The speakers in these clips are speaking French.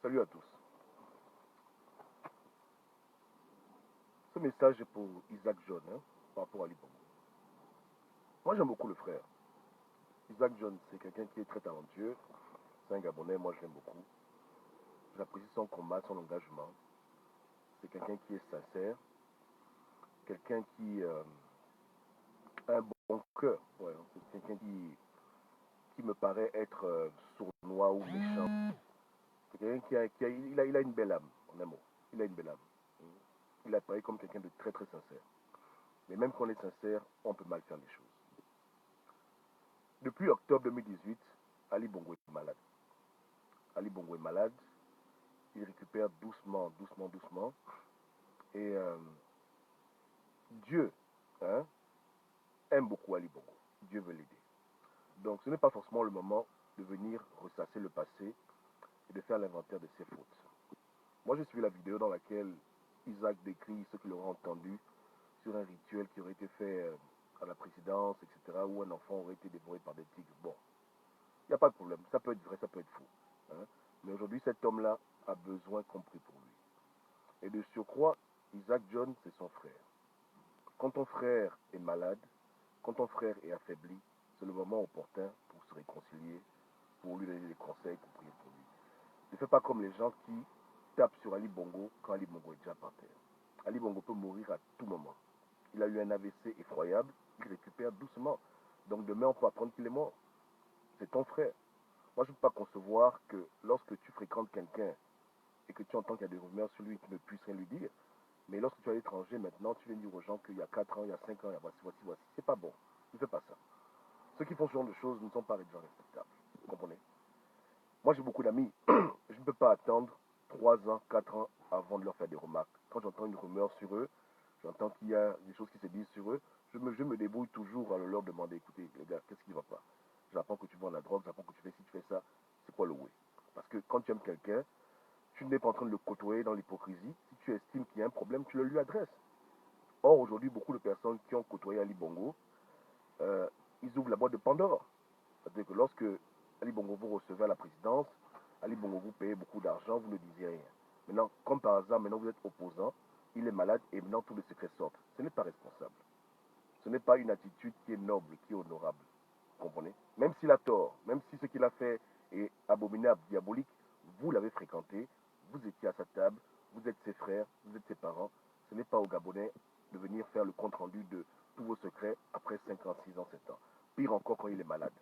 Salut à tous. Ce message est pour Isaac John, par rapport à Ali Bongo. Moi, j'aime beaucoup le frère. Isaac John, c'est quelqu'un qui est très talentueux. C'est un Gabonais, moi je l'aime beaucoup. J'apprécie son combat, son engagement. C'est quelqu'un qui est sincère, quelqu'un qui a un bon cœur. Ouais, c'est quelqu'un qui me paraît être sournois ou méchant. C'est quelqu'un il a une belle âme, en un mot. Il a une belle âme. Il apparaît comme quelqu'un de très très sincère. Mais même quand on est sincère, on peut mal faire les choses. Depuis octobre 2018, Ali Bongo est malade. Ali Bongo est malade. Il récupère doucement, doucement, doucement. Et Dieu hein, aime beaucoup Ali Bongo. Dieu veut l'aider. Donc ce n'est pas forcément le moment de venir ressasser le passé et de faire l'inventaire de ses fautes. Moi, j'ai suivi la vidéo dans laquelle Isaac décrit ce qu'il aura entendu sur un rituel qui aurait été fait à la présidence, etc., où un enfant aurait été dévoré par des tigres. Bon, il n'y a pas de problème. Ça peut être vrai, ça peut être faux. Hein. Mais aujourd'hui, cet homme-là a besoin qu'on prie pour lui. Et de surcroît, Isaac John, c'est son frère. Quand ton frère est malade, quand ton frère est affaibli, c'est le moment opportun pour se réconcilier, pour lui donner des conseils, pour prier pour lui. Ne fais pas comme les gens qui tapent sur Ali Bongo quand Ali Bongo est déjà par terre. Ali Bongo peut mourir à tout moment. Il a eu un AVC effroyable, il récupère doucement. Donc demain, on peut apprendre qu'il est mort. C'est ton frère. Moi, je ne peux pas concevoir que lorsque tu fréquentes quelqu'un et que tu entends qu'il y a des rumeurs sur lui, tu ne puisses rien lui dire. Mais lorsque tu es à l'étranger, maintenant, tu viens dire aux gens qu'il y a 4 ans, il y a 5 ans, il y a voici. C'est pas bon. Ne fais pas ça. Ceux qui font ce genre de choses ne sont pas des gens respectables. Vous comprenez? Moi, j'ai beaucoup d'amis. Je ne peux pas attendre 3 ans, 4 ans avant de leur faire des remarques. Quand j'entends une rumeur sur eux, j'entends qu'il y a des choses qui se disent sur eux, je me débrouille toujours à leur demander, écoutez, les gars, qu'est-ce qui ne va pas? J'apprends que tu vends la drogue, j'apprends que tu fais ci, tu fais ça. C'est quoi le oui? Parce que quand tu aimes quelqu'un, tu n'es pas en train de le côtoyer dans l'hypocrisie. Si tu estimes qu'il y a un problème, tu le lui adresses. Or, aujourd'hui, beaucoup de personnes qui ont côtoyé Ali Bongo, euh, ils ouvrent la boîte de Pandore. C'est-à-dire que lorsque Ali Bongo vous recevez à la présidence, Ali Bongo vous payez beaucoup d'argent, vous ne disiez rien. Maintenant, comme par hasard, maintenant vous êtes opposant, il est malade et maintenant tous les secrets sortent. Ce n'est pas responsable. Ce n'est pas une attitude qui est noble, qui est honorable. Vous comprenez? Même s'il a tort, même si ce qu'il a fait est abominable, diabolique, vous l'avez fréquenté, vous étiez à sa table, vous êtes ses frères, vous êtes ses parents. Ce n'est pas aux Gabonais de venir faire le compte-rendu de tous vos secrets après 5 ans, 6 ans, 7 ans. Pire encore quand il est malade.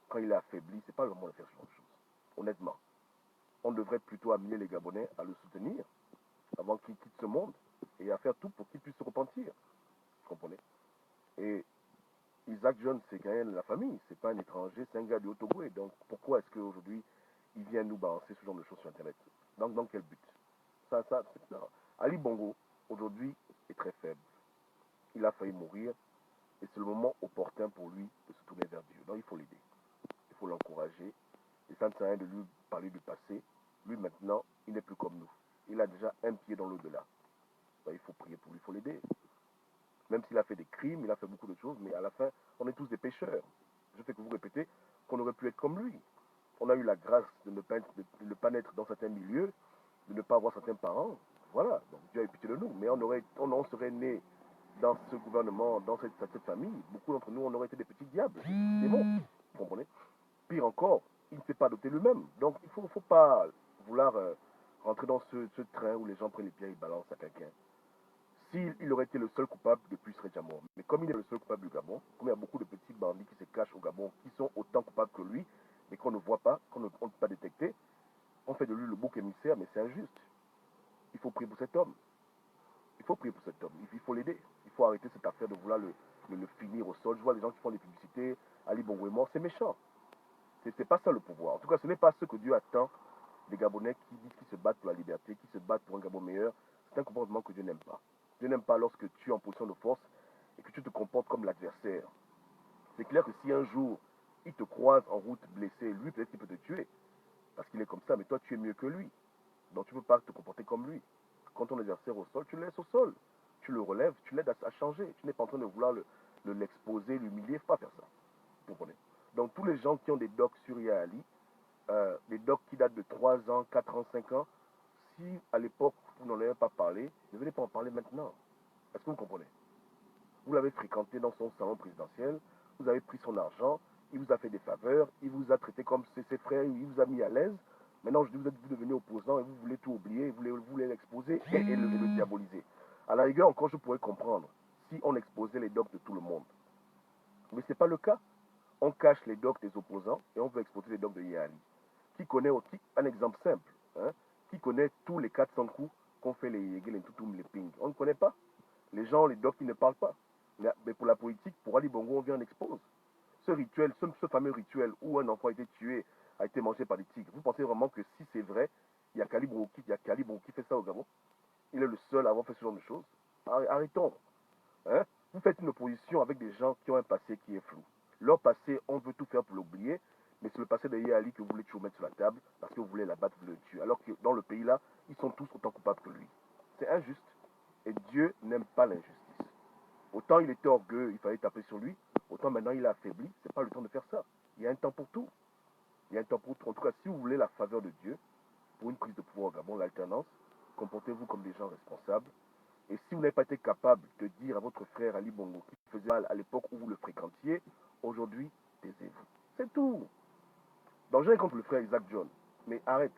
Quand il est affaibli, c'est pas le moment de faire ce genre de choses. Honnêtement, on devrait plutôt amener les Gabonais à le soutenir avant qu'il quitte ce monde et à faire tout pour qu'il puisse se repentir. Vous comprenez? Et Isaac John, c'est quand même la famille, c'est pas un étranger, c'est un gars du Haut-Togo. Donc pourquoi est-ce qu'aujourd'hui il vient nous balancer ce genre de choses sur Internet? Donc dans quel but? Non. Ali Bongo, aujourd'hui, est très faible. Il a failli mourir et c'est le moment opportun pour lui de se tourner vers Dieu. Donc il faut l'aider, il faut l'encourager. Et ça ne sert à rien de lui parler du passé. Lui maintenant, il n'est plus comme nous. Il a déjà un pied dans l'au-delà. Donc, il faut prier pour lui, il faut l'aider. Même s'il a fait des crimes, il a fait beaucoup de choses, mais à la fin, on est tous des pécheurs. Je fais que vous répétez qu'on aurait pu être comme lui. On a eu la grâce de ne pas naître dans certains milieux, de ne pas avoir certains parents. Voilà, donc Dieu a eu pitié de nous. Mais on serait né dans ce gouvernement, dans cette famille. Beaucoup d'entre nous, on aurait été des petits diables, des démons. Vous comprenez? Pire encore, il ne s'est pas adopté lui-même. Donc il ne faut pas vouloir rentrer dans ce train où les gens prennent les pierres et balancent à quelqu'un. S'il aurait été le seul coupable, depuis il serait déjà mort. Mais comme il est le seul coupable du Gabon, comme il y a beaucoup de petits bandits qui se cachent au Gabon, qui sont autant coupables que lui, mais qu'on ne voit pas, qu'on ne peut pas détecter, on fait de lui le bouc émissaire, mais c'est injuste. Il faut prier pour cet homme. Il faut prier pour cet homme. Il faut l'aider. Il faut arrêter cette affaire de vouloir le finir au sol. Je vois les gens qui font des publicités, Ali Bongo est mort, c'est méchant. C'est pas ça le pouvoir. En tout cas, ce n'est pas ce que Dieu attend des Gabonais qui disent qu'ils se battent pour la liberté, qui se battent pour un Gabon meilleur. C'est un comportement que Dieu n'aime pas. Dieu n'aime pas lorsque tu es en position de force et que tu te comportes comme l'adversaire. C'est clair que si un jour il te croise en route blessé, lui peut-être qu'il peut te tuer parce qu'il est comme ça, mais toi tu es mieux que lui. Donc tu ne peux pas te comporter comme lui. Quand ton adversaire au sol, tu le laisses au sol. Tu le relèves, tu l'aides à changer. Tu n'es pas en train de vouloir l'exposer, l'humilier. Il ne faut pas faire ça. Vous comprenez? Donc tous les gens qui ont des docs sur Yahali, des docs qui datent de 3 ans, 4 ans, 5 ans, si à l'époque vous n'en avez pas parlé, ne venez pas en parler maintenant. Est-ce que vous comprenez? Vous l'avez fréquenté dans son salon présidentiel, vous avez pris son argent, il vous a fait des faveurs, il vous a traité comme ses frères, il vous a mis à l'aise. Maintenant, vous êtes devenu opposant et vous voulez tout oublier, vous voulez l'exposer et le diaboliser. À la rigueur, encore, je pourrais comprendre si on exposait les docs de tout le monde. Mais ce n'est pas le cas. On cache les docs des opposants et on veut exposer les docs de Yali. Qui connaît aussi, un exemple simple, hein, qui connaît tous les 400 coups qu'ont fait les Yegel, les Toutoum, les Ping. On ne connaît pas. Les gens, les docs, ils ne parlent pas. Mais pour la politique, pour Ali Bongo, on vient en expose. Ce rituel, ce fameux rituel où un enfant a été tué, a été mangé par des tigres, vous pensez vraiment que si c'est vrai, il y a Kalibro qui fait ça au Gabon? Il est le seul à avoir fait ce genre de choses. Arrêtons. Hein? Vous faites une opposition avec des gens qui ont un passé qui est flou. Leur passé, on veut tout faire pour l'oublier, mais c'est le passé de Ali que vous voulez toujours mettre sur la table parce que vous voulez l'abattre, vous voulez le tuer. Alors que dans le pays là, ils sont tous autant coupables que lui. C'est injuste. Et Dieu n'aime pas l'injustice. Autant il était orgueilleux, il fallait taper sur lui, autant maintenant il est affaibli, c'est pas le temps de faire ça. Il y a un temps pour tout. Il y a un temps pour tout. En tout cas, si vous voulez la faveur de Dieu, pour une prise de pouvoir au Gabon, l'alternance, comportez-vous comme des gens responsables. Et si vous n'avez pas été capable de dire à votre frère Ali Bongo qui faisait mal à l'époque où vous le fréquentiez, aujourd'hui, taisez-vous. C'est tout. Donc j'ai contre le frère Isaac John. Mais arrête.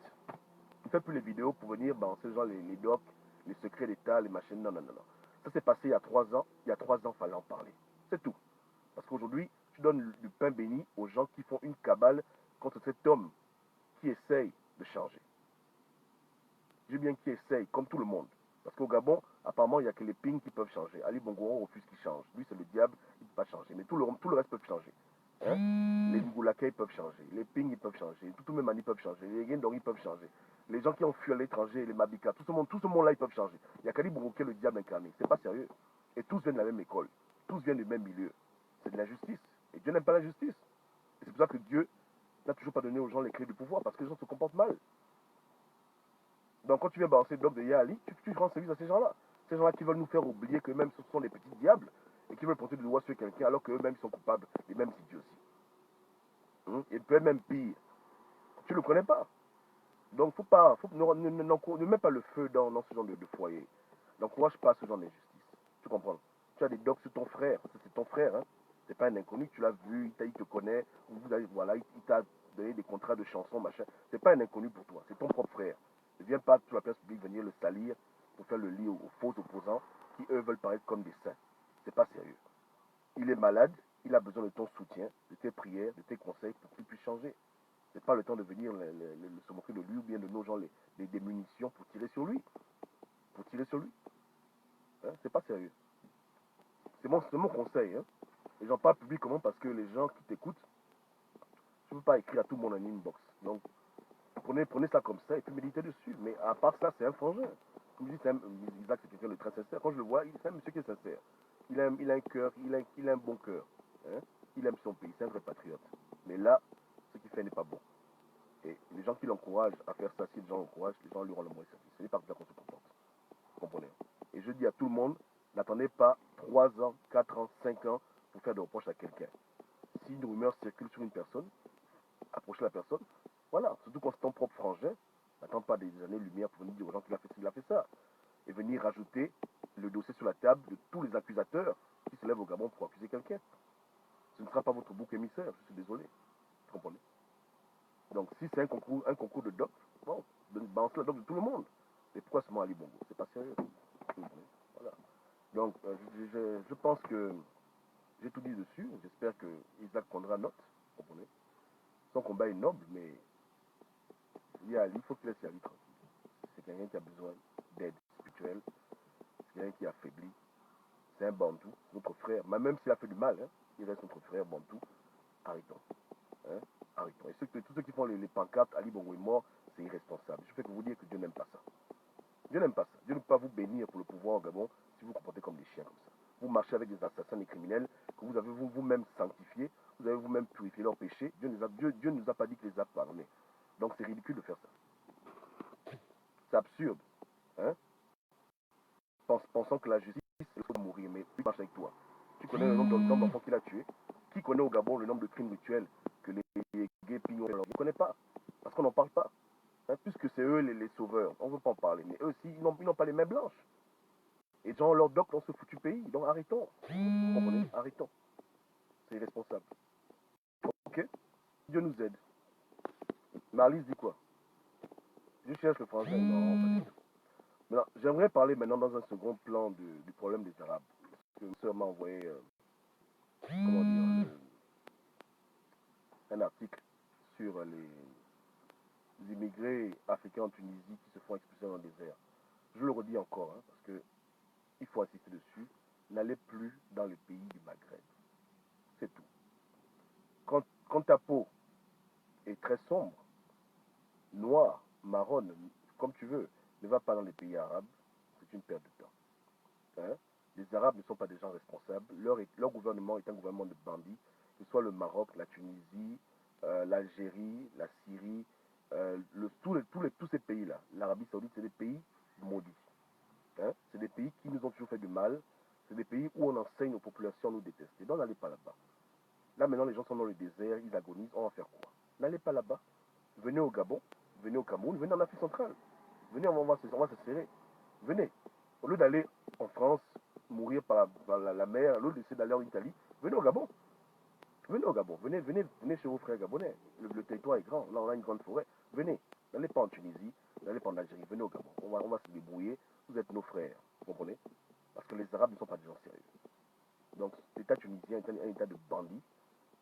Ne fais plus les vidéos pour venir balancer genre les docs, les secrets d'État, les machines. Non, non, non, non. Ça s'est passé il y a 3 ans. Il y a 3 ans, il fallait en parler. C'est tout. Parce qu'aujourd'hui, tu donnes du pain béni aux gens qui font une cabale contre cet homme qui essaye de changer. Je dis bien qui essaye, comme tout le monde. Parce qu'au Gabon, apparemment, il n'y a que les pings qui peuvent changer. Ali Bongo, on refuse qu'il change. Lui, c'est le diable, il ne peut pas changer. Mais tout le reste peut changer. Hein? Les Ngoulakais, ils peuvent changer. Les pings, ils peuvent changer. Tout le Mani peuvent changer. Les Gendori peuvent changer. Les gens qui ont fui à l'étranger, les Mabika, tout ce monde-là, ils peuvent changer. Il y a qu'Ali Bongo qui est le diable incarné. C'est pas sérieux. Et tous viennent de la même école. Tous viennent du même milieu. C'est de l'injustice. Et Dieu n'aime pas l'injustice. Et c'est pour ça que Dieu n'a toujours pas donné aux gens les clés du pouvoir, parce que les gens se comportent mal. Donc quand tu viens balancer le bloc de Yali, tu rends service à ces gens-là. Ces gens-là qui veulent nous faire oublier qu'eux-mêmes ce sont des petits diables et qui veulent pointer du doigt sur quelqu'un alors qu'eux-mêmes sont coupables, les mêmes idiots aussi. Et peut-être même pire. Tu ne le connais pas. Donc ne mets pas le feu dans ce genre de foyer. N'encourage pas ce genre d'injustice. Tu comprends? Tu as des docs sur ton frère. C'est ton frère. Hein? C'est pas un inconnu. Tu l'as vu, il te connaît. Voilà, il t'a donné des contrats de chansons, machin. C'est pas un inconnu pour toi. C'est ton propre frère. Ne viens pas sur la place publique venir le salir pour faire le lit aux faux opposants qui, eux, veulent paraître comme des saints. C'est pas sérieux. Il est malade. Il a besoin de ton soutien, de tes prières, de tes conseils pour qu'il puisse changer. C'est pas le temps de venir se moquer de lui ou bien de nos gens des munitions pour tirer sur lui. Pour tirer sur lui. Hein? C'est pas sérieux. C'est mon conseil. Hein? Et j'en parle publiquement parce que les gens qui t'écoutent, tu ne peux pas écrire à tout le monde en inbox. Donc, prenez ça comme ça et puis méditez dessus. Mais à part ça, c'est un frangin. Comme je dis, Isaac, c'est quelqu'un de très sincère. Quand je le vois, c'est un monsieur qui est sincère. Il a un cœur, il a un bon cœur. Hein? Il aime son pays, c'est un vrai patriote. Mais là, ce qu'il fait n'est pas bon. Et les gens qui l'encouragent à faire ça, si les gens l'encouragent, les gens lui rendent le moins service. Ce n'est pas comme ça qu'on se comporte. Vous comprenez? Et je dis à tout le monde, n'attendez pas 3 ans, 4 ans, 5 ans pour faire des reproches à quelqu'un. Si une rumeur circule sur une personne, approchez la personne. Voilà, surtout quand c'est ton propre frangin, n'attends pas des années-lumière pour venir dire aux gens qu'il a fait ça. Et venir rajouter le dossier sur la table de tous les accusateurs qui se lèvent au Gabon pour accuser quelqu'un. Ce ne sera pas votre bouc émissaire, je suis désolé. Vous comprenez? Donc si c'est un concours de doc, bon, balancez la doc de tout le monde. Mais pourquoi seulement Ali Bongo? C'est pas sérieux. Voilà. Donc je pense que j'ai tout dit dessus. J'espère que Isaac prendra note. Vous comprenez? Son combat est noble, mais il faut qu'il laisse Ali tranquille. C'est quelqu'un qui a besoin d'aide spirituelle. C'est quelqu'un qui est affaibli. C'est un bantou, notre frère. Mais même s'il a fait du mal, hein, il reste notre frère bantou. Arrêtons. Hein? Arrêtons. Et tous ceux qui font les pancartes, Ali Bongo est mort, c'est irresponsable. Je fais que vous dire que Dieu n'aime pas ça. Dieu n'aime pas ça. Dieu ne peut pas vous bénir pour le pouvoir au Gabon si vous vous comportez comme des chiens comme ça. Vous marchez avec des assassins et criminels que vous avez vous-même sanctifiés, vous avez vous-même purifié leurs péchés. Dieu ne nous a pas dit qu'il les a pardonnés. Donc c'est ridicule de faire ça. C'est absurde. Hein? Pensant que la justice, il faut mourir, mais il marche avec toi. Tu connais le nombre d'enfants qu'il a tués? Qui connaît au Gabon le nombre de crimes rituels que les gays pignons ne connaît pas? ne veut pas en parler. Mais eux aussi, ils n'ont pas les mains blanches. Et gens leur doc dans ce foutu pays. Donc arrêtons. Vous comprenez? Arrêtons. C'est irresponsable. Ok? Dieu nous aide. Marlise dit quoi? Je cherche le français. Non, pas du tout. Maintenant, j'aimerais parler maintenant dans un second plan du problème des Arabes. Parce que ma soeur m'a envoyé, comment dire, un article sur les immigrés africains en Tunisie qui se font expulser dans le désert. Je le redis encore, hein, parce que il faut insister dessus. N'allez plus dans les pays du Maghreb. C'est tout. Quand ta peau est très sombre, noire, marronne, comme tu veux, ne va pas dans les pays arabes. C'est une perte de temps. Hein? Les Arabes ne sont pas des gens responsables. Leur gouvernement est un gouvernement de bandits, que ce soit le Maroc, la Tunisie, l'Algérie, la Syrie, tous ces pays-là. L'Arabie Saoudite, c'est des pays maudits. Hein? C'est des pays qui nous ont toujours fait du mal. C'est des pays où on enseigne aux populations à nous détester. Donc n'allez pas là-bas. Là maintenant, les gens sont dans le désert, ils agonisent. On va faire quoi? N'allez pas là-bas. Venez au Gabon, venez au Cameroun, venez en Afrique centrale. Venez, on va se serrer. Venez. Au lieu d'aller en France, mourir par la mer, l'autre d'essayer d'aller en Italie, venez au Gabon. Venez au Gabon. Venez chez vos frères gabonais. Le territoire est grand. Là, on a une grande forêt. Venez. N'allez pas en Tunisie, n'allez pas en Algérie. Venez au Gabon. On va se débrouiller. Vous êtes nos frères. Vous comprenez? Parce que les Arabes ne sont pas des gens sérieux. Donc, l'État tunisien est un État de bandits.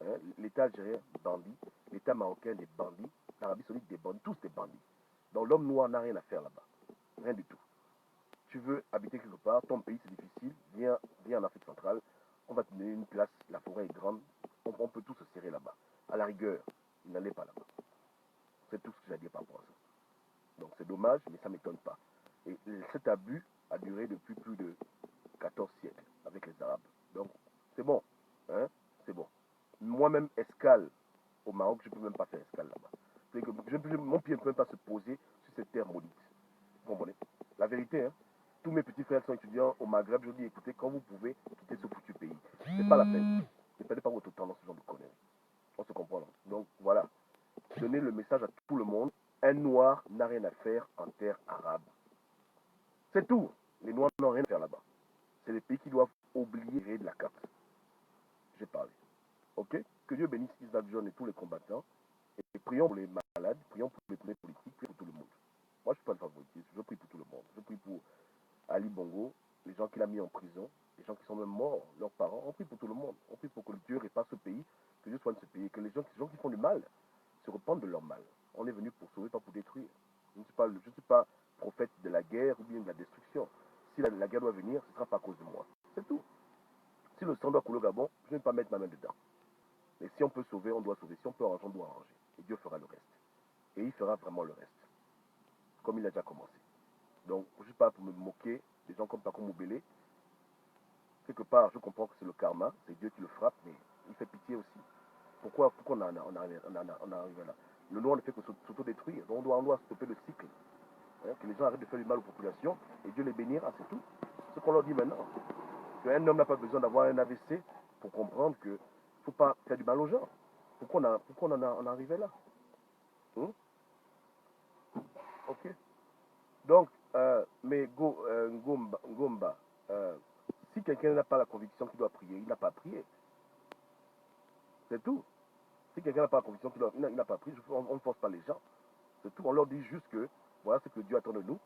Hein? L'État algérien, bandit. L'État marocain, des bandits. L'Arabie saoudite, des bandits. Tous des bandits. Donc, l'homme noir n'a rien à faire là-bas. Rien du tout. Tu veux habiter quelque part, ton pays c'est difficile, viens en Afrique centrale, on va te donner une place, la forêt est grande, on peut tous se serrer là-bas. À la rigueur, n'allez pas là-bas. C'est tout ce que j'ai à dire par rapport à ça. Donc c'est dommage, mais ça ne m'étonne pas. Et cet abus a duré depuis plus de 14 siècles avec les Arabes. Donc c'est bon, hein, c'est bon. Moi-même, escale au Maroc, je ne peux même pas faire escale là-bas. Mon pied ne peut même pas se poser sur cette terre maudite. Vous comprenez? La vérité, hein. Tous mes petits frères sont étudiants au Maghreb. Je dis, écoutez, quand vous pouvez quitter ce foutu pays, c'est pas la peine. Ne perdez pas votre temps dans ce genre de conneries. On se comprend. Donc voilà. Donnez le message à tout le monde. Un noir n'a rien à faire en terre arabe. C'est tout. Les noirs n'ont rien à faire là-bas. C'est les pays qui doivent oublier de la carte. J'ai parlé. Ok? Que Dieu bénisse Isaac John et tous les combattants. Et prions pour les malades, prions pour les politiques, prions pour tout le monde. Moi, je ne suis pas le favoritisme. Je prie pour tout le monde. Je prie pour Ali Bongo, les gens qu'il a mis en prison, les gens qui sont même morts, leurs parents. On prie pour tout le monde. On prie pour que Dieu répare ce pays, que Dieu soigne ce pays, que les gens qui font du mal se repentent de leur mal. On est venu pour sauver, pas pour détruire. Je ne suis pas prophète de la guerre ou bien de la destruction. Si la guerre doit venir, ce ne sera pas à cause de moi. C'est tout. Si le sang doit couler au Gabon, je ne vais pas mettre ma main dedans. Mais si on peut sauver, on doit sauver. Si on peut arranger, on doit arranger. Et Dieu fera le reste. Et il fera vraiment le reste. Comme il a déjà commencé. Donc, je ne suis pas pour me moquer des gens comme Paco Moubélé. Quelque part, je comprends que c'est le karma, c'est Dieu qui le frappe, mais il fait pitié aussi. Pourquoi on arrive là? Le noir ne fait que s'auto-détruire. Donc, on doit stopper le cycle. Hein, que les gens arrêtent de faire du mal aux populations et Dieu les bénira, c'est tout. Ce qu'on leur dit maintenant. Qu'un homme n'a pas besoin d'avoir un AVC pour comprendre qu'il ne faut pas faire du mal aux gens. Pourquoi on est arrivé là? Hein? Ok. Donc, mais Ngomba, si quelqu'un n'a pas la conviction qu'il doit prier, il n'a pas prié. C'est tout. Si quelqu'un n'a pas la conviction qu'il n'a pas prié, on ne force pas les gens. C'est tout. On leur dit juste que voilà ce que Dieu attend de nous.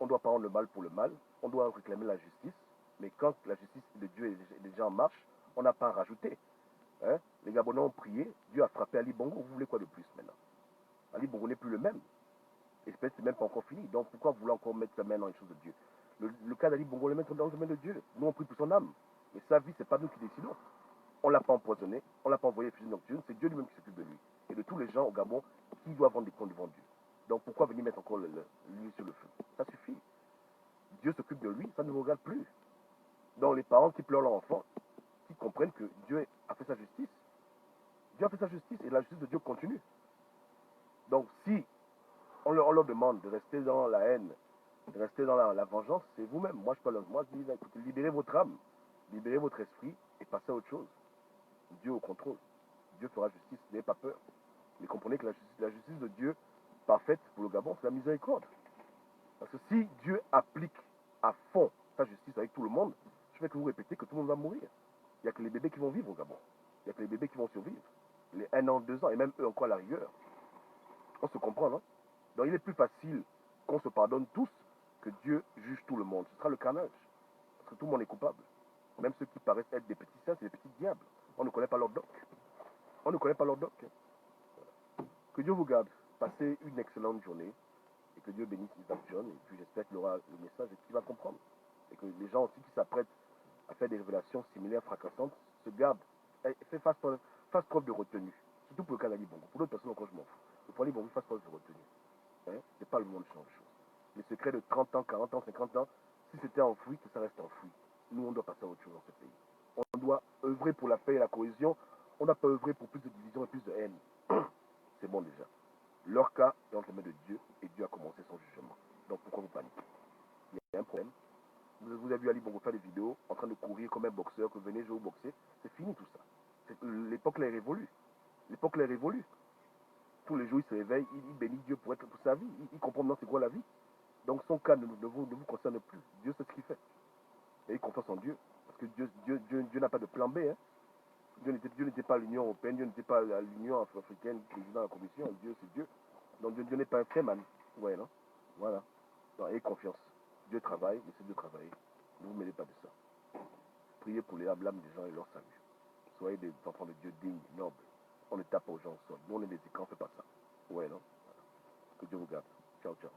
On doit pas rendre le mal pour le mal. On doit réclamer la justice. Mais quand la justice de Dieu est déjà en marche, on n'a pas à rajouter. Hein? Les Gabonais ont prié. Dieu a frappé Ali Bongo. Vous voulez quoi de plus maintenant? Ali Bongo n'est plus le même. Et c'est même pas encore fini. Donc pourquoi vouloir encore mettre sa main dans les choses de Dieu? Le cas d'Ali Bongo, le mettre dans les mains de Dieu. Nous, on prie pour son âme. Mais sa vie, c'est pas nous qui décidons. On l'a pas empoisonné, on l'a pas envoyé fusil nocturne, c'est Dieu lui-même qui s'occupe de lui. Et de tous les gens au Gabon qui doivent rendre des comptes devant Dieu. Donc pourquoi venir mettre encore l'huile sur le feu? Ça suffit. Dieu s'occupe de lui, ça ne nous regarde plus. Donc les parents qui pleurent leur enfant, qui comprennent que Dieu a fait sa justice. Dieu a fait sa justice et la justice de Dieu continue. Donc si on leur demande de rester dans la haine, de rester dans la vengeance, c'est vous-même. Moi, je dis, écoutez, libérez votre âme, libérez votre esprit et passez à autre chose. Dieu au contrôle. Dieu fera justice, n'ayez pas peur. Mais comprenez que la justice de Dieu, parfaite pour le Gabon, c'est la miséricorde. Parce que si Dieu applique à fond sa justice avec tout le monde, je vais que vous répéter que tout le monde va mourir. Il n'y a que les bébés qui vont vivre au Gabon. Il n'y a que les bébés qui vont survivre. Les 1 an, 2 ans, et même eux encore à la rigueur. On se comprend, non? Donc il est plus facile qu'on se pardonne tous que Dieu juge tout le monde. Ce sera le carnage. Parce que tout le monde est coupable. Même ceux qui paraissent être des petits saints, c'est des petits diables. On ne connaît pas leur doc. On ne connaît pas leur doc. Que Dieu vous garde. Passez une excellente journée. Et que Dieu bénisse Isaac John. Et puis j'espère qu'il aura le message et qu'il va comprendre. Et que les gens aussi qui s'apprêtent à faire des révélations similaires, fracassantes, se gardent. Fasse preuve de retenue. Surtout pour le cas d'Ali Bongo. Pour d'autres personnes encore, je m'en fous. Mais pour Ali Bongo, fasse preuve de retenue. Hein? C'est pas le moment de changer de choses. Les secrets de 30 ans, 40 ans, 50 ans, si c'était enfoui, que ça reste enfoui. Nous, on doit passer à autre chose dans ce pays. On doit œuvrer pour la paix et la cohésion. On n'a pas œuvré pour plus de division et plus de haine. C'est bon déjà. Leur cas est entre les mains de Dieu et Dieu a commencé son jugement. Donc pourquoi vous paniquez? Il y a un problème. Vous avez vu Ali Bongo faire des vidéos en train de courir comme un boxeur, que venez jouer au boxer. C'est fini tout ça. L'époque là est révolue. L'époque là est révolue. Tous les jours, il se réveille, il bénit Dieu pour sa vie. Il comprend maintenant c'est quoi la vie. Donc son cas ne vous concerne plus. Dieu sait ce qu'il fait. Et il confiance en Dieu. Parce que Dieu n'a pas de plan B. Hein. Dieu n'était pas à l'Union européenne, Dieu n'était pas à l'Union africaine, président de la commission. Dieu, c'est Dieu. Donc Dieu n'est pas un fait man. Ouais, non? Voilà. Donc, ayez confiance. Dieu travaille, laissez Dieu travailler. Ne vous mêlez pas de ça. Priez pour les âmes des gens et leur salut. Soyez des enfants de Dieu dignes, nobles. On ne tape pas aux gens au sol. Nous, on est des écrans, on ne fait pas ça. Ouais, non? Voilà. Que Dieu vous garde. Ciao, ciao.